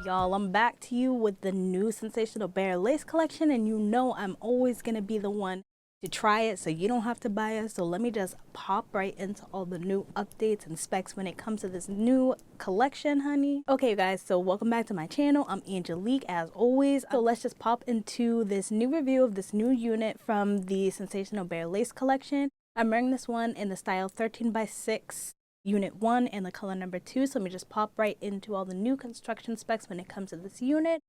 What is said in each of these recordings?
Y'all, I'm back to you with the new Sensational Barelace collection, and you know I'm always gonna be the one to try it, so you don't have to buy it. So let me just pop right into all the new updates and specs when it comes to this new collection, honey. Okay guys, so welcome back to my channel. I'm Angelique as always. So let's just pop into this new review of this new unit from the Sensational Barelace collection. I'm wearing this one in the style 13x6 unit 1 and the color number 2. So let me just pop right into all the new construction specs when it comes to this unit.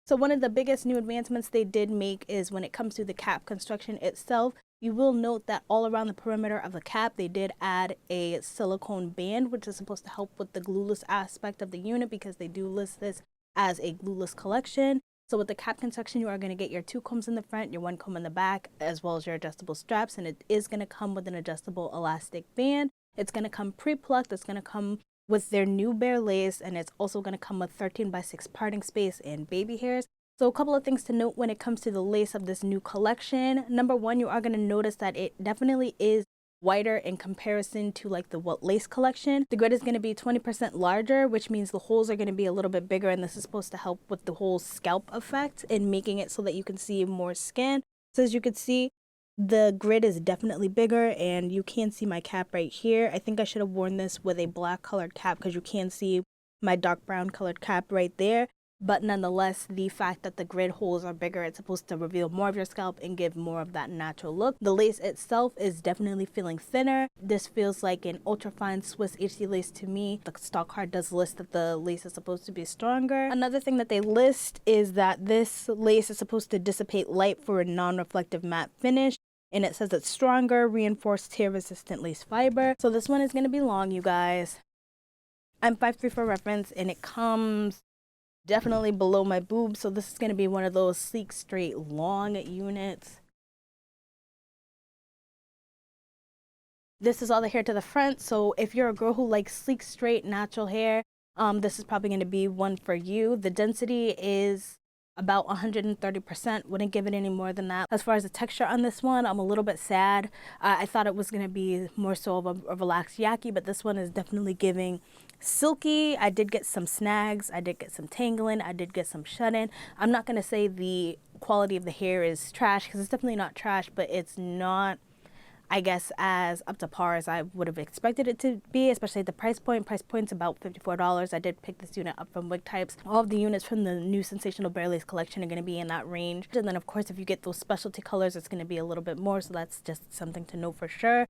So one of the biggest new advancements they did make is when it comes to the cap construction itself. You will note that all around the perimeter of the cap they did add a silicone band, which is supposed to help with the glueless aspect of the unit, because they do list this as a glueless collection. So with the cap construction, you are going to get your 2 combs in the front, your 1 comb in the back, as well as your adjustable straps, and it is going to come with an adjustable elastic band. It's going to come pre-plucked. It's going to come with their new bare lace, and it's also going to come with 13x6 parting space and baby hairs. So a couple of things to note when it comes to the lace of this new collection. Number one, you are going to notice that it definitely is wider in comparison to like the What Lace collection. The grid is going to be 20% larger, which means the holes are going to be a little bit bigger, and this is supposed to help with the whole scalp effect and making it so that you can see more skin. So as you can see, the grid is definitely bigger, and you can see my cap right here. I think I should have worn this with a black colored cap because you can see my dark brown colored cap right there. But nonetheless, the fact that the grid holes are bigger, it's supposed to reveal more of your scalp and give more of that natural look. The lace itself is definitely feeling thinner. This feels like an ultra fine Swiss HC lace to me. The stock card does list that the lace is supposed to be stronger. Another thing that they list is that this lace is supposed to dissipate light for a non-reflective matte finish. And it says it's stronger, reinforced tear-resistant lace fiber. So this one is going to be long, you guys. I'm 5'3" for reference, and it comes definitely below my boobs. So this is going to be one of those sleek, straight, long units. This is all the hair to the front. So if you're a girl who likes sleek, straight, natural hair, this is probably going to be one for you. The density is about 130%. Wouldn't give it any more than that. As far as the texture on this one, I'm a little bit sad. I thought it was going to be more so of a relaxed yaki, but this one is definitely giving silky. I did get some snags. I did get some tangling. I did get some shut-in. I'm not going to say the quality of the hair is trash, because it's definitely not trash, but it's not, I guess, as up to par as I would have expected it to be, especially at the price point. Price point's about $54. I did pick this unit up from Wigtypes. All of the units from the new Sensational Barelace collection are going to be in that range. And then, of course, if you get those specialty colors, it's going to be a little bit more. So that's just something to know for sure.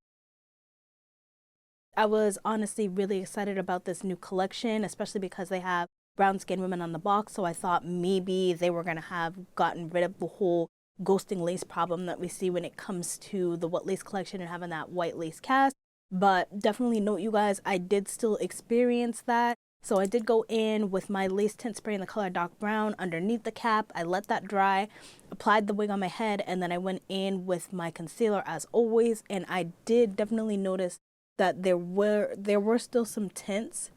I was honestly really excited about this new collection, especially because they have brown skinned women on the box. So I thought maybe they were going to have gotten rid of the whole ghosting lace problem that we see when it comes to the What Lace collection and having that white lace cast. But definitely note, you guys, I did still experience that. So I did go in with my lace tint spray in the color dark brown underneath the cap. I let that dry, applied the wig on my head, and then I went in with my concealer as always. And I did definitely notice that there were still some tints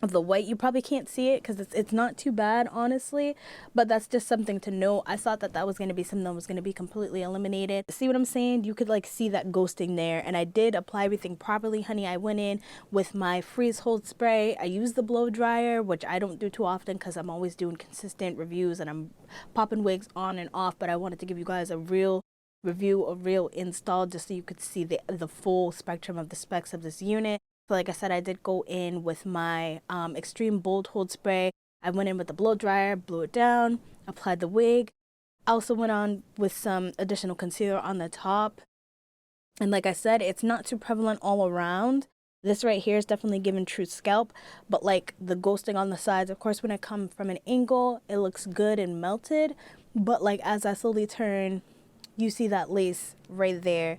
of the white. You probably can't see it because it's not too bad, honestly, but that's just something to know. I thought that that was going to be something that was going to be completely eliminated. See what I'm saying? You could like see that ghosting there, and I did apply everything properly, honey. I went in with my freeze hold spray. I used the blow dryer, which I don't do too often because I'm always doing consistent reviews and I'm popping wigs on and off, but I wanted to give you guys a real review, a real install, just so you could see the full spectrum of the specs of this unit. So like I said, I did go in with my extreme bold hold spray. I went in with the blow dryer, blew it down, applied the wig. I also went on with some additional concealer on the top. And like I said, it's not too prevalent all around. This right here is definitely giving true scalp, but like the ghosting on the sides, of course, when it comes from an angle, it looks good and melted. But like as I slowly turn, you see that lace right there.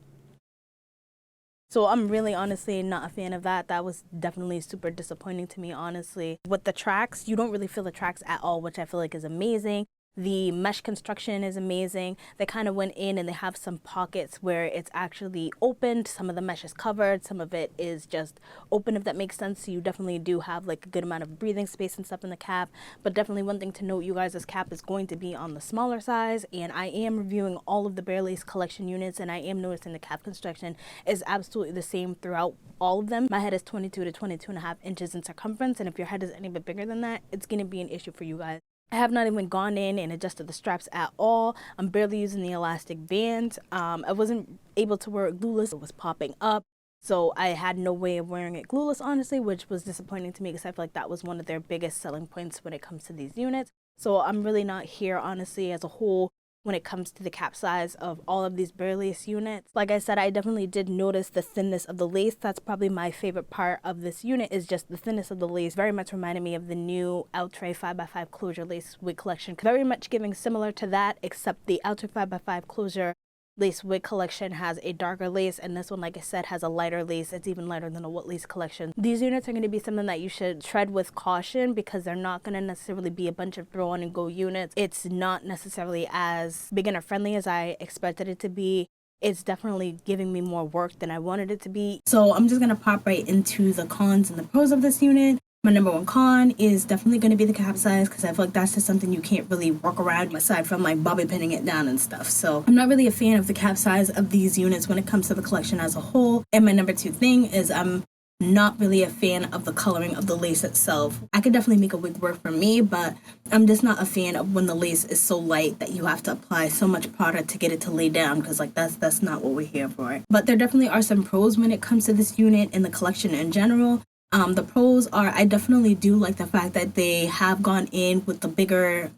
So I'm really honestly not a fan of that. That was definitely super disappointing to me, honestly. With the tracks, you don't really feel the tracks at all, which I feel like is amazing. The mesh construction is amazing. They kind of went in and they have some pockets where it's actually opened. Some of the mesh is covered. Some of it is just open, if that makes sense. So you definitely do have like a good amount of breathing space and stuff in the cap. But definitely one thing to note, you guys, this cap is going to be on the smaller size. And I am reviewing all of the Barelace collection units, and I am noticing the cap construction is absolutely the same throughout all of them. My head is 22 to 22.5 inches in circumference. And if your head is any bit bigger than that, it's going to be an issue for you guys. I have not even gone in and adjusted the straps at all. I'm barely using the elastic band. I wasn't able to wear it glueless. It was popping up. So I had no way of wearing it glueless, honestly, which was disappointing to me because I feel like that was one of their biggest selling points when it comes to these units. So I'm really not here, honestly, as a whole when it comes to the cap size of all of these Barelace units. Like I said, I definitely did notice the thinness of the lace. That's probably my favorite part of this unit, is just the thinness of the lace. Very much reminded me of the new Outre 5x5 closure lace wig collection. Very much giving similar to that, except the Outre 5x5 closure lace wig collection has a darker lace, and this one, like I said, has a lighter lace. It's even lighter than the what lace collection. These units are going to be something that you should tread with caution because they're not going to necessarily be a bunch of throw on and go units. It's not necessarily as beginner friendly as I expected it to be. It's definitely giving me more work than I wanted it to be. So I'm just going to pop right into the cons and the pros of this unit. My number one con is definitely going to be the cap size, because I feel like that's just something you can't really work around aside from like bobby pinning it down and stuff. So I'm not really a fan of the cap size of these units when it comes to the collection as a whole. And my number two thing is I'm not really a fan of the coloring of the lace itself. I could definitely make a wig work for me, but I'm just not a fan of when the lace is so light that you have to apply so much product to get it to lay down, because like that's not what we're here for. But there definitely are some pros when it comes to this unit and the collection in general. The pros are, I definitely do like the fact that they have gone in with the bigger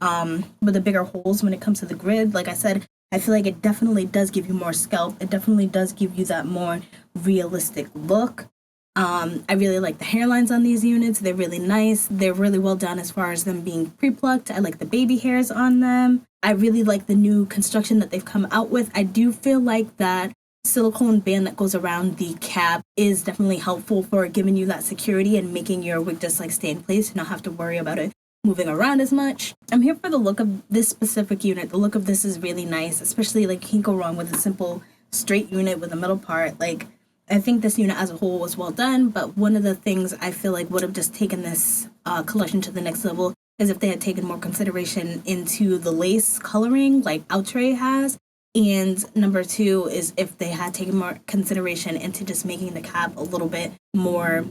holes when it comes to the grid. Like I said, I feel like it definitely does give you more scalp. It definitely does give you that more realistic look. I really like the hairlines on these units. They're really nice. They're really well done as far as them being pre-plucked. I like the baby hairs on them. I really like the new construction that they've come out with. I do feel like that silicone band that goes around the cap is definitely helpful for giving you that security and making your wig just like stay in place and not have to worry about it moving around as much. I'm here for the look of this specific unit. The look of this is really nice, especially like you can't go wrong with a simple straight unit with the middle part. Like, I think this unit as a whole was well done, but one of the things I feel like would have just taken this collection to the next level is if they had taken more consideration into the lace coloring like Outre has. And number two is if they had taken more consideration into just making the cap a little bit more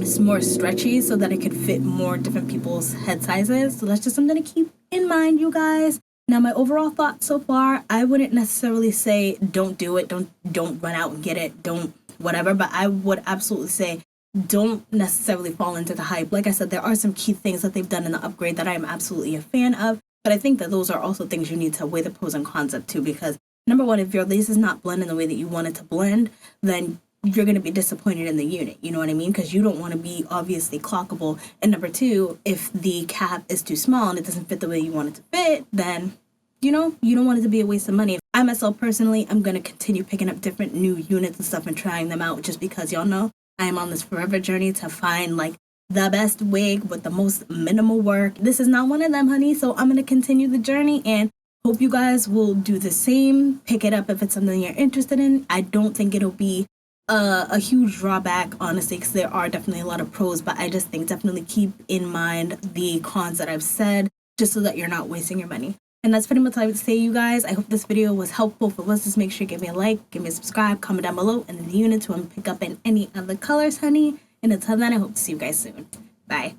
stretchy so that it could fit more different people's head sizes. So that's just something to keep in mind, you guys. Now, my overall thoughts so far, I wouldn't necessarily say don't do it, don't run out and get it, don't whatever, but I would absolutely say don't necessarily fall into the hype. Like I said, there are some key things that they've done in the upgrade that I am absolutely a fan of. But I think that those are also things you need to weigh the pros and cons of too, because number one, if your lace is not blending the way that you want it to blend, then you're going to be disappointed in the unit. You know what I mean? Because you don't want to be obviously clockable. And number two, if the cap is too small and it doesn't fit the way you want it to fit, then, you know, you don't want it to be a waste of money. I myself personally, I'm going to continue picking up different new units and stuff and trying them out just because y'all know I am on this forever journey to find like the best wig with the most minimal work. This is not one of them, honey. So I'm going to continue the journey and hope you guys will do the same. Pick it up if it's something you're interested in. I don't think it'll be a huge drawback, honestly, because there are definitely a lot of pros, but I just think definitely keep in mind the cons that I've said, just so that you're not wasting your money. And that's pretty much all I would say, you guys. I hope this video was helpful. If it was, just make sure you give me a like, give me a subscribe, comment down below, and in the unit to pick up in any other colors, honey. And until then, I hope to see you guys soon. Bye.